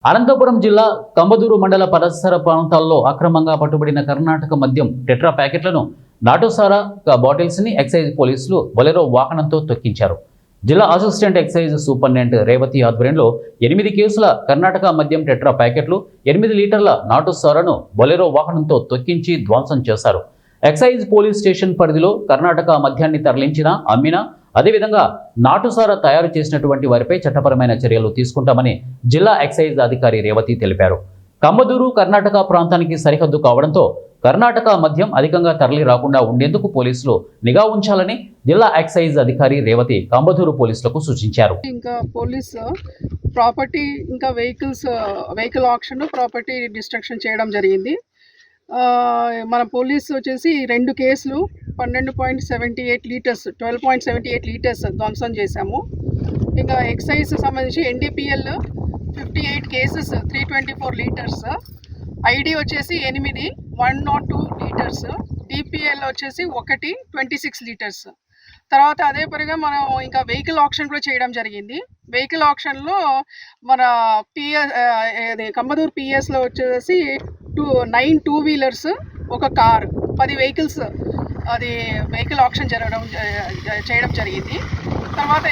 అనంతపురం జిల్లా కంబదూరు మండల పరిసర ప్రాంతాల్లో అక్రమంగా పట్టుబడిన కర్ణాటక మద్యం టెట్రా ప్యాకెట్లను నాటుసారా బాటిల్స్ ని ఎక్సైజ్ పోలీసులు బొలెరో వాహనంతో తొక్కించారు. జిల్లా అసిస్టెంట్ ఎక్సైజ్ సూపరింటెండెంట్ రేవతి ఆధ్వర్యంలో 8 కేసుల కర్ణాటక మద్యం టెట్రా ప్యాకెట్లు 8 లీటర్ల నాటుసారాను బొలెరో వాహనంతో తొక్కించి ధ్వంసం చేశారు. ఎక్సైజ్ పోలీస్ స్టేషన్ పరిధిలో కర్ణాటక మద్యాన్ని తరలించినా, అమ్మినా, అదేవిధంగా నాటుసారా తయారు చేసినటువంటి వారిపై చట్టపరమైన చర్యలు తీసుకుంటామని జిల్లా ఎక్సైజ్ అధికారి రేవతి తెలిపారు. కంబదూరు కర్ణాటక ప్రాంతానికి సరిహద్దు కావడంతో కర్ణాటక మద్యం అధికంగా తరలి రాకుండా ఉండేందుకు పోలీసులు నిఘా ఉంచాలని జిల్లా ఎక్సైజ్ అధికారి రేవతి కంబదూరు పోలీసులకు సూచించారు. ఇంకా పోలీస్ ప్రాపర్టీ ఇంకా వెహికల్ ఆక్షన్ ప్రాపర్టీ డిస్ట్రక్షన్ చేయడం జరిగింది. మన పోలీసు వచ్చేసి 2 కేసులు 12.78 లీటర్స్ 12.78 లీటర్స్ ధ్వంసం చేశాము. ఇంకా ఎక్సైజ్ సంబంధించి NDPL 58 కేసెస్ 324 లీటర్స్, ID వచ్చేసి 8 102 లీటర్స్, DPL వచ్చేసి 1 26 లీటర్స్. తర్వాత అదే పరిగా మనం ఇంకా వెహికల్ ఆక్షన్ కూడా చేయడం జరిగింది. వెహికల్ ఆక్షన్లో మన కంబదూరు PS లో వచ్చేసి 9 2-వీలర్స్, ఒక కార్, 10 వెహికల్స్ అది వెహికల్ ఆక్షన్ చేయడం జరిగింది. తర్వాత